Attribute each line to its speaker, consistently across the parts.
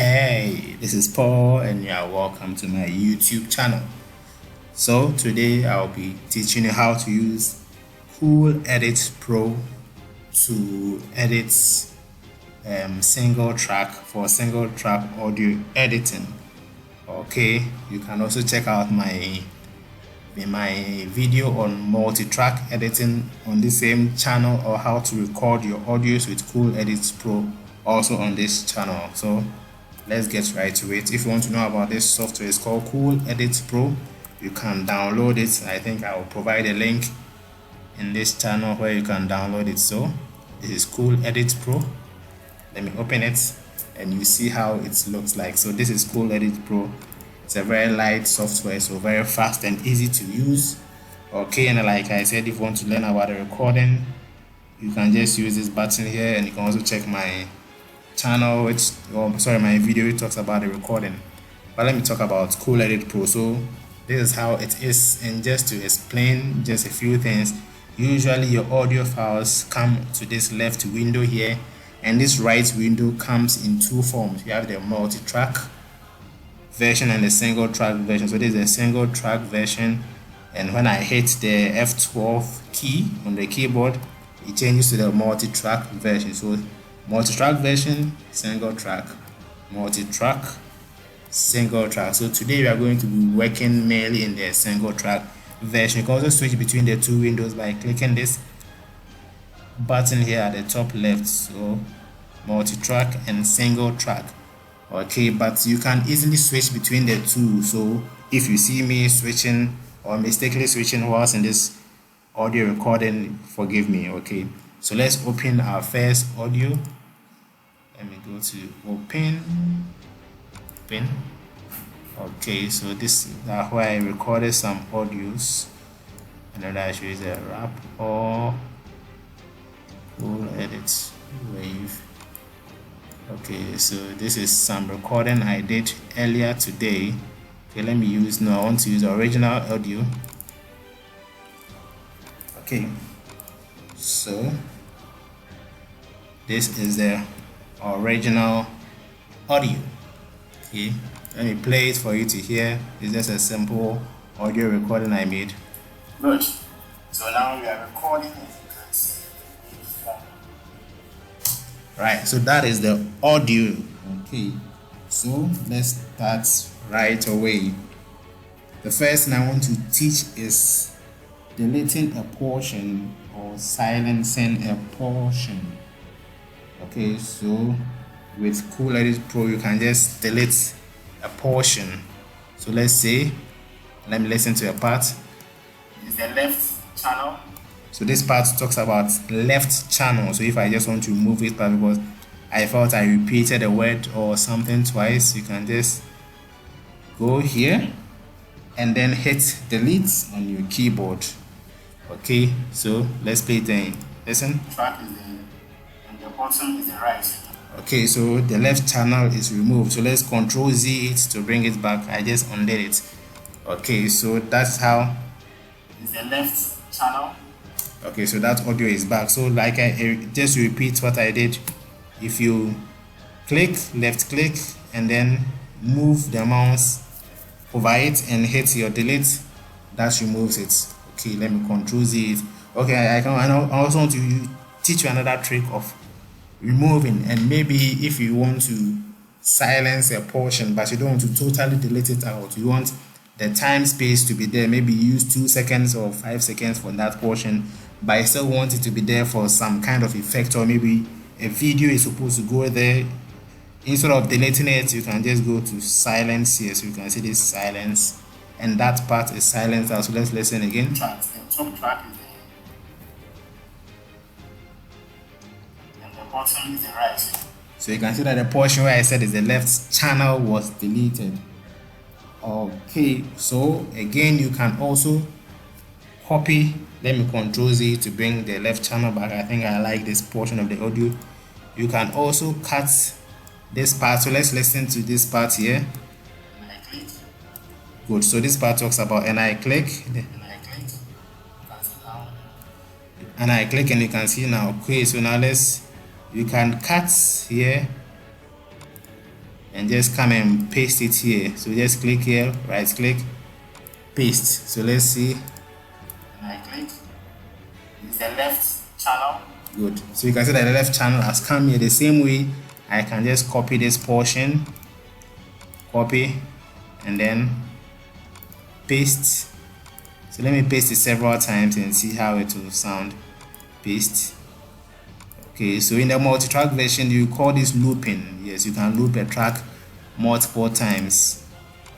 Speaker 1: Hey, this is Paul and you are welcome to my YouTube channel. So today I'll be teaching you how to use Cool Edit Pro to edit single track audio editing. Okay, you can also check out my video on multi-track editing on the same channel, or how to record your audios with Cool Edit Pro also on this channel. So let's get right to it. If you want to know about this software, it's called Cool Edit Pro. You can download it. I think I will provide a link in this channel where you can download it. So this is Cool Edit Pro. Let me open it and you see how it looks like. So this is Cool Edit Pro. It's a very light software, so very fast and easy to use. Okay, and like I said, if you want to learn about the recording, you can just use this button here, and you can also check my channel, my video, it talks about the recording. But let me talk about Cool Edit Pro. So this is how it is, and just to explain just a few things, usually your audio files come to this left window here, and this right window comes in two forms. You have the multi-track version and the single track version. So this is a single track version, and when I hit the F12 key on the keyboard, it changes to the multi-track version. So multi-track version, single track, multi-track, single track. So today we are going to be working mainly in the single track version. You can also switch between the two windows by clicking this button here at the top left. So multi-track and single track. Okay, but you can easily switch between the two. So if you see me switching or mistakenly switching whilst in this audio recording, forgive me. Okay, so let's open our first audio. Let me go to open. Okay, so this is where I recorded some audios, and then I show you the rap or Cool Edit Wave. Okay, so this is some recording I did earlier today. Okay, let me use now. I want to use original audio. Okay, so this is the original audio. Okay, let me play it for you to hear. It's just a simple audio recording I made. Good. So now we are recording it. Right, so that is the audio. Okay, so let's start right away. The first thing I want to teach is deleting a portion or silencing a portion. Okay, so with Cool Edit Pro you can just delete a portion. So let's say, let me listen to a part. It's the left channel. So this part talks about left channel. So if I just want to move it back because I felt I repeated a word or something twice, you can just go here and then hit delete on your keyboard. Okay, so let's play it again. Listen. Track is there and the bottom is the right. Okay, so the left channel is removed. So let's Control Z it to bring it back. I just undid it. Okay, so that's how is the left channel. Okay, so that audio is back. So like just repeat what I did. If you left click and then move the mouse over it and hit your delete, that removes it. Okay, let me Control Z it. Okay, I also want to teach you another trick of removing, and maybe if you want to silence a portion but you don't want to totally delete it out, you want the time space to be there, maybe use 2 seconds or 5 seconds for that portion, but I still want it to be there for some kind of effect, or maybe a video is supposed to go there. Instead of deleting it, you can just go to silence here. So you can see this silence, and that part is silenced out. So let's listen again. The top track is there and the bottom is the right. So you can see that the portion where I said is the left channel was deleted. Okay, so again you can also copy. Let me Control Z to bring the left channel back. I think I like this portion of the audio. You can also cut this part. So let's listen to this part here. And I click. Good. So this part talks about and I click. And I click and you can see now. Okay, so now you can cut here and just come and paste it here. So just click here, right click, paste. So let's see. And I click, it's the left channel. Good. So you can see that the left channel has come here. The same way I can just copy this portion, copy, and then paste. So let me paste it several times and see how it will sound. Paste. Okay, so in the multi-track version you call this looping. Yes, you can loop a track multiple times.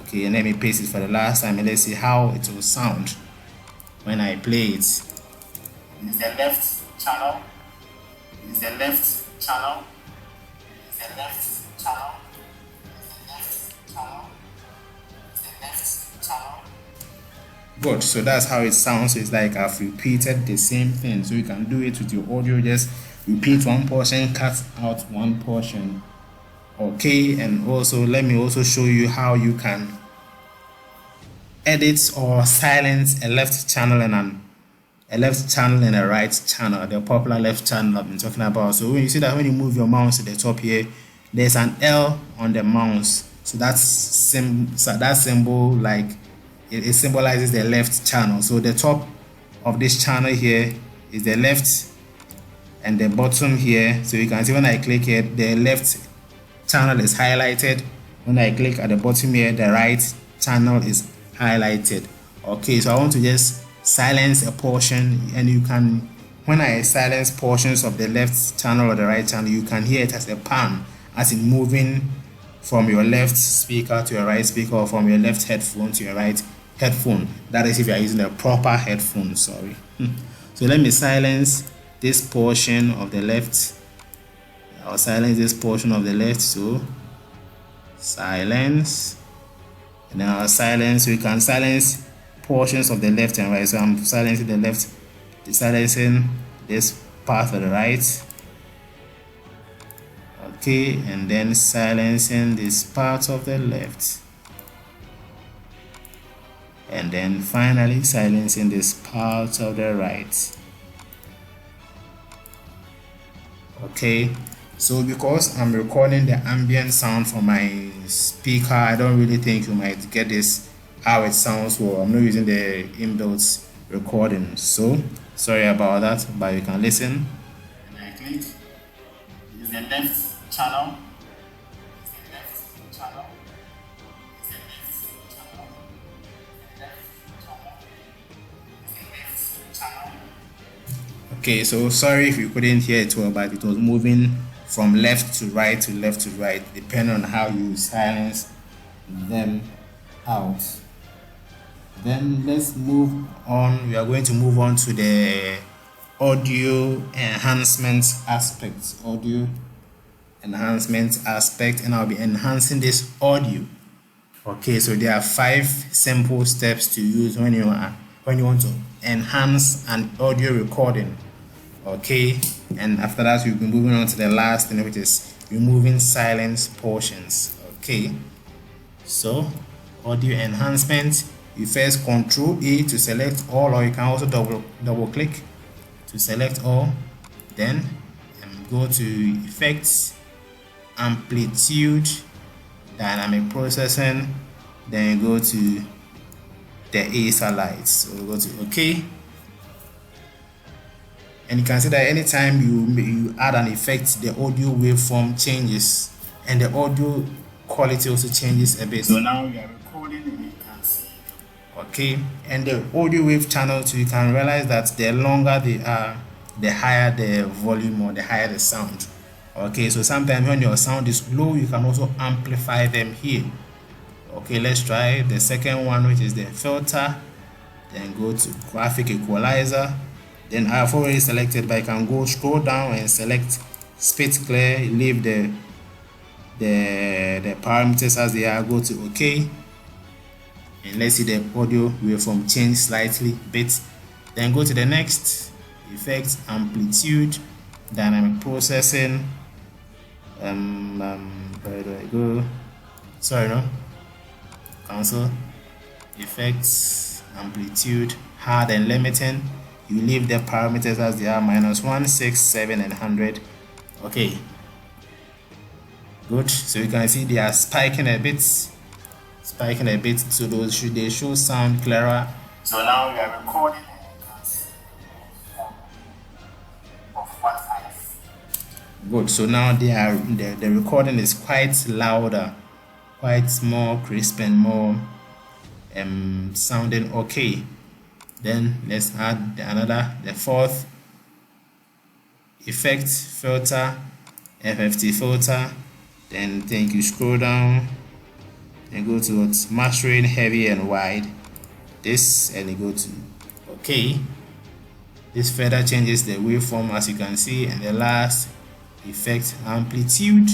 Speaker 1: Okay, and let me paste it for the last time and let's see how it will sound when I play it. It's the left channel. It's the left channel. It's the left channel. It's the left channel. It's the left channel. Good. So that's how it sounds. It's like I've repeated the same thing. So you can do it with your audio. Just repeat one portion, cut out one portion. Okay, and also let me also show you how you can edit or silence a left channel and a right channel, the popular left channel I've been talking about. So when you see that, when you move your mouse to the top here, there's an L on the mouse. So that symbol, like it symbolizes the left channel. So the top of this channel here is the left, and the bottom here, so you can see when I click here, the left channel is highlighted. When I click at the bottom here, the right channel is highlighted. Okay, so I want to just silence a portion, and you can, when I silence portions of the left channel or the right channel, you can hear it as a pan, as in moving from your left speaker to your right speaker, or from your left headphone to your right headphone. That is if you are using a proper headphone, sorry. So let me silence this portion of the left. I'll silence this portion of the left. So silence, and then I'll silence. So you can silence portions of the left and right. So I'm silencing the left, silencing this part of the right. Okay, and then silencing this part of the left, and then finally silencing this part of the right. Okay, so because I'm recording the ambient sound from my speaker, I don't really think you might get this how it sounds. Well, I'm not using the inbuilt recording, so sorry about that, but you can listen. And I click, it's the left channel. It's the left channel. It's the left channel. Left channel. It's the left channel. Okay, so sorry if you couldn't hear it well, but it was moving from left to right to left to right, depending on how you silence them out. Then let's move on. We are going to move on to the audio enhancement aspect. Audio enhancement aspect, and I'll be enhancing this audio. Okay, so there are 5 simple steps to use when you want to enhance an audio recording. Okay, and after that we'll be moving on to the last thing, which is removing silence portions. Okay, so audio enhancement, you first Control A to select all, or you can also double click to select all, then go to Effects, Amplitude, Dynamic Processing, then go to the ASA lights. So go to OK, and you can see that anytime you add an effect, the audio waveform changes and the audio quality also changes a bit. So now you are recording and you can see. Okay, and the audio wave channels, you can realize that the longer they are, the higher the volume or the higher the sound. Okay, so sometimes when your sound is low, you can also amplify them here. Okay, let's try the second one, which is the filter. Then go to graphic equalizer. Then I've already selected, but I can go scroll down and select spit clear, leave the parameters as they are, go to OK, and let's see the audio waveform change slightly bit. Then go to the next, Effects, Amplitude, Dynamic Processing, where do I go? Sorry, no, cancel, Effects, Amplitude, Hard and Limiting. You leave the parameters as they are, -1, 6, 7 and 100. Okay, Good. So you can see they are spiking a bit, so they show sound clearer. So now we are recording of what I see. Good. So now the recording is quite louder, quite more crisp and more sounding okay. Then let's add the fourth effect filter, FFT filter. Then you scroll down and go to what's mastering heavy and wide, this, and you go to okay. This further changes the waveform, as you can see. And the last effect, amplitude,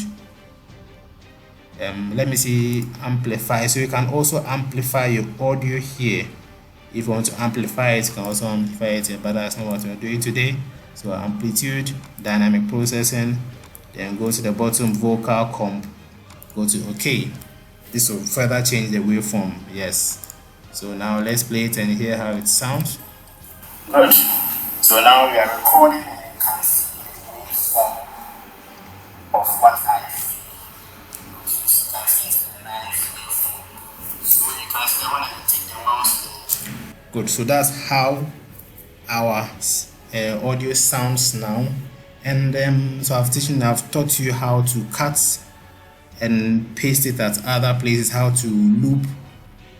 Speaker 1: let me see, amplify. So you can also amplify your audio here. If you want to amplify it, you can also amplify it here, but that's not what we're doing today. So amplitude, dynamic processing, then go to the bottom, vocal comp, go to OK. This will further change the waveform. Yes. So now let's play it and hear how it sounds. Good. So now we are recording and you can see the waveform of what I see. So you can see when I take the mouse. Good. So that's how our audio sounds now. And so I've taught you how to cut and paste it at other places, how to loop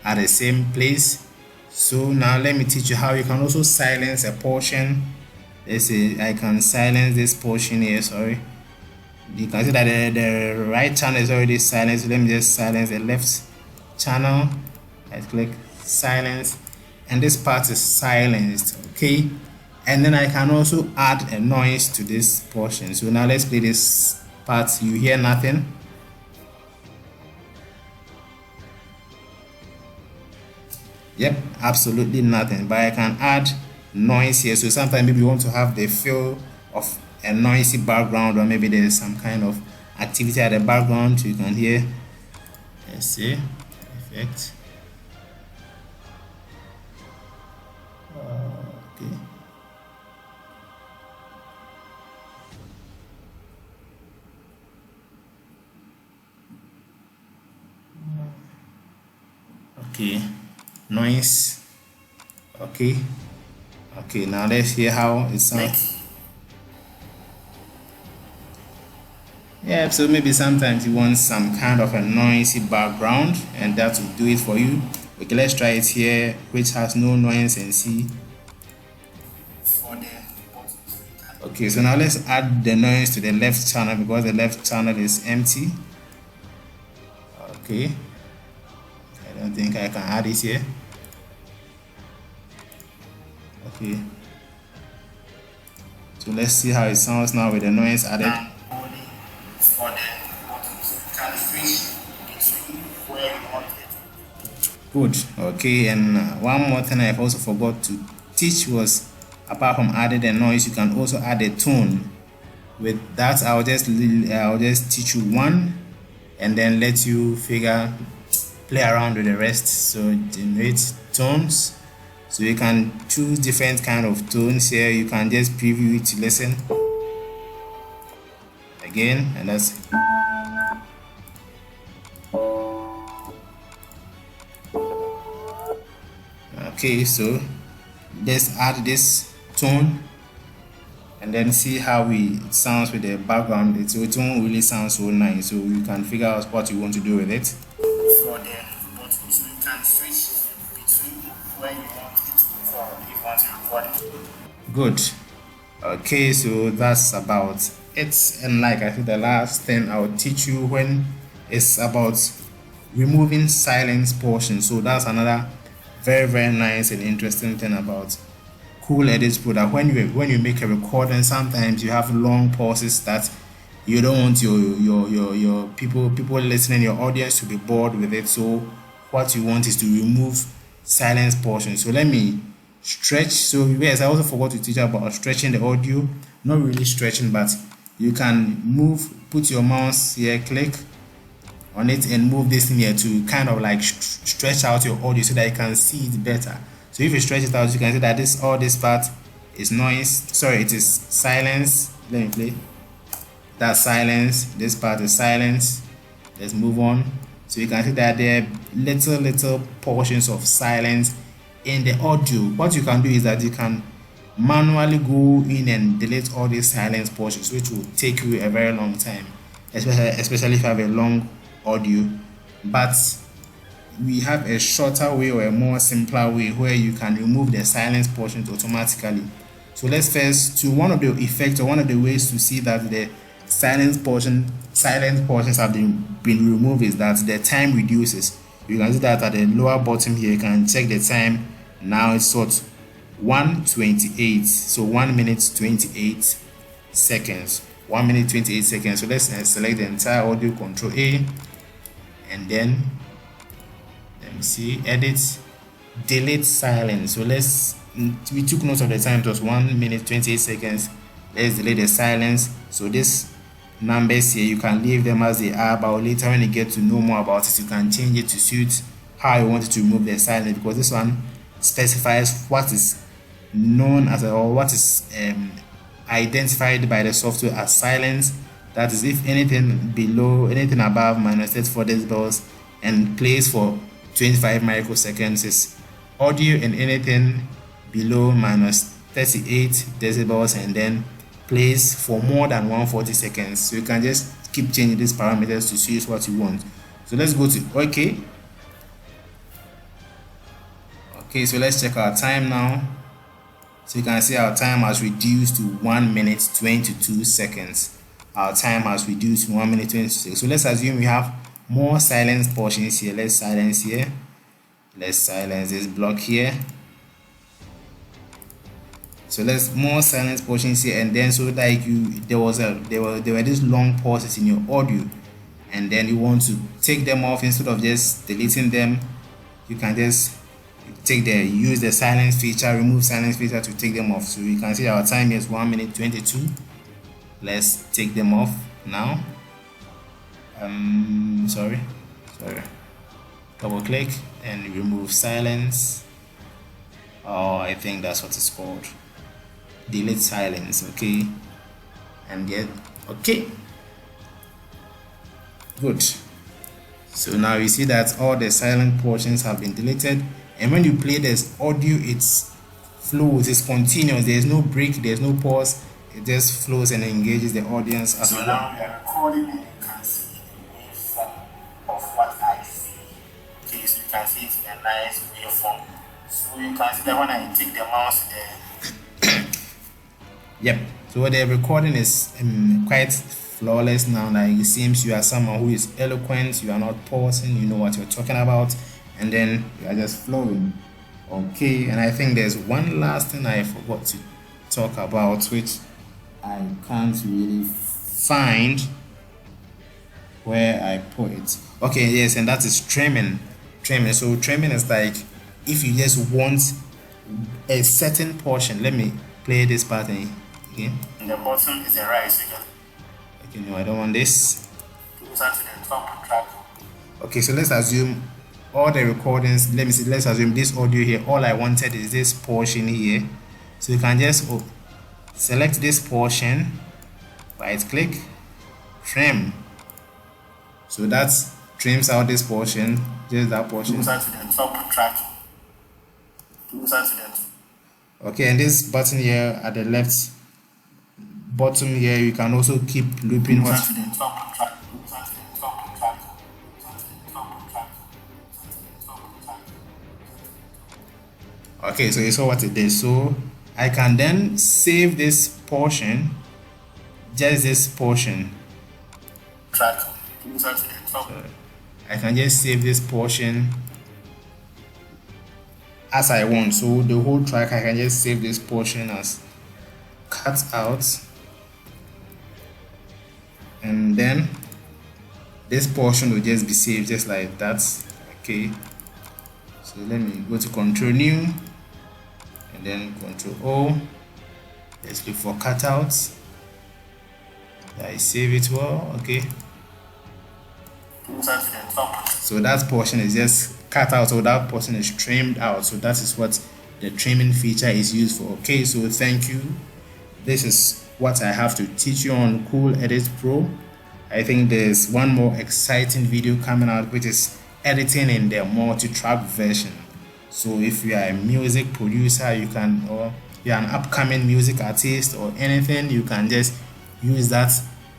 Speaker 1: at the same place. So now let me teach you how you can also silence a portion. Let's say I can silence this portion here. Sorry, you can see that the right channel is already silenced. Let me just silence the left channel. I click silence, and this part is silenced. Okay. And then I can also add a noise to this portion. So now let's play this part. You hear nothing. Yep, absolutely nothing. But I can add noise here. So sometimes maybe you want to have the feel of a noisy background, or maybe there's some kind of activity at the background. So you can hear. Let's see, effect. Okay. Okay, noise. Okay, now let's hear how it sounds. Yeah, so maybe sometimes you want some kind of a noisy background, and that will do it for you. Okay, let's try it here, which has no noise, and see. Okay, so now let's add the noise to the left channel, because the left channel is empty. Okay, I don't think I can add it here. Okay, so let's see how it sounds now with the noise added. Good. Okay, and one more thing I've also forgot to teach was, apart from adding the noise, you can also add a tone. With that, I'll just teach you one, and then let you play around with the rest. So generate tones. So you can choose different kind of tones here. You can just preview it to listen again, and that's okay. So let's add this tone and then see how it sounds with the background. It won't really sound so nice, so you can figure out what you want to do with it. For the bottom, so you can switch between where you want it if you want to record it. Good. Okay, so that's about it. And like I said, the last thing I'll teach you when it's about removing silence portion. So that's another very, very nice and interesting thing about Cool Edit Pro, that when you make a recording, sometimes you have long pauses that you don't want your people listening, your audience, to be bored with it. So what you want is to remove silence portion. So let me stretch. So yes, I also forgot to teach about stretching the audio. Not really stretching, but you can put your mouse here, click on it, and move this thing here to kind of like stretch out your audio so that you can see it better. So if you stretch it out, you can see that this part is noise. Sorry, it is silence. Let me play. That's silence. This part is silence. Let's move on. So you can see that there are little portions of silence in the audio. What you can do is that you can manually go in and delete all these silence portions, which will take you a very long time, especially if you have a long audio. But we have a shorter way or a more simpler way where you can remove the silence portions automatically. So let's first to one of the effects or one of the ways to see that the silence portions have been removed is that the time reduces. You can see that at the lower bottom here. You can check the time. Now it's sort 1:28, so 1 minute 28 seconds. 1 minute 28 seconds. So let's select the entire audio, Control A, and then let me see, edit, delete silence. So we took note of the time. It was 1 minute 28 seconds. Let's delete the silence. So this numbers here, you can leave them as they are, but later when you get to know more about it, you can change it to suit how you want to remove the silence, because this one specifies what is known as or what is identified by the software as silence. That is, if anything above -34 decibels and plays for 25 microseconds is audio, and anything below -38 decibels and then plays for more than 140 seconds. So you can just keep changing these parameters to choose what you want. So let's go to OK. Okay, so let's check our time now. So you can see our time has reduced to 1 minute 22 seconds. Our time has reduced to 1 minute 22 seconds. So let's assume we have more silence portions here. Let's silence here. Let's silence this block here. So let's more silence portions here, and then so like there were these long pauses in your audio, and then you want to take them off. Instead of just deleting them, you can just use the silence feature, remove silence feature to take them off. So you can see our time is 1 minute 22. Let's take them off now. Sorry, double click and remove silence. Oh, I think that's what it's called, delete silence. Okay, and get okay, good. So now you see that all the silent portions have been deleted, and when you play this audio, it flows, it's continuous, there's no break, there's no pause, it just flows and engages the audience as well. So now we are recording, and you can see the waveform of what I see. Okay, so you can see it in a nice waveform. So you can see that when I take the mouse there. Yep, so the recording is quite flawless now. Like, it seems you are someone who is eloquent, you are not pausing, you know what you're talking about, and then you are just flowing. Okay, and I think there's one last thing I forgot to talk about, which I can't really find where I put it. Okay, yes, and that is trimming. So trimming is like if you just want a certain portion. Let me play this part again. And the bottom is the right figure. Okay, no, I don't want this. Closer to the top track. Okay, so let's assume all the recordings. Let me see. Let's assume this audio here. All I wanted is this portion here. So you can just select this portion, right click, trim. So that trims out this portion, just that portion. Closer to the top track. Closer to the. Okay, and this button here at the left bottom here, you can also keep looping what. Closer to the top track. Closer to the top track. Closer to the top track. Okay, so you saw what it did. So I can then save this portion, just this portion. Track closer to the top. So I can just save this portion as I want. So the whole track, I can just save this portion as cut out, and then this portion will just be saved just like that. Okay, so let me go to Control New and then Control O. Let's look for cutouts. I save it well. Okay, so that portion is just cut out, so that portion is trimmed out. So that is what the trimming feature is used for. Okay, so thank you. This is what I have to teach you on Cool Edit Pro. I think there's one more exciting video coming out, which is editing in the multi-track version. So if you are a music producer, you can, or you're an upcoming music artist or anything, you can just use that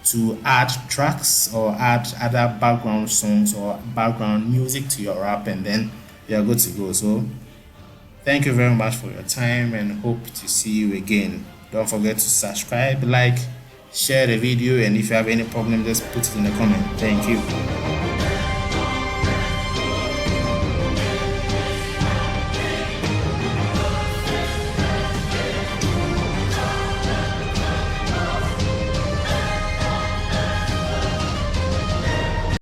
Speaker 1: to add tracks or add other background songs or background music to your rap, and then you're good to go. So thank you very much for your time and hope to see you again. Don't forget to subscribe, like, share the video, and if you have any problem, just put it in the comment. Thank you.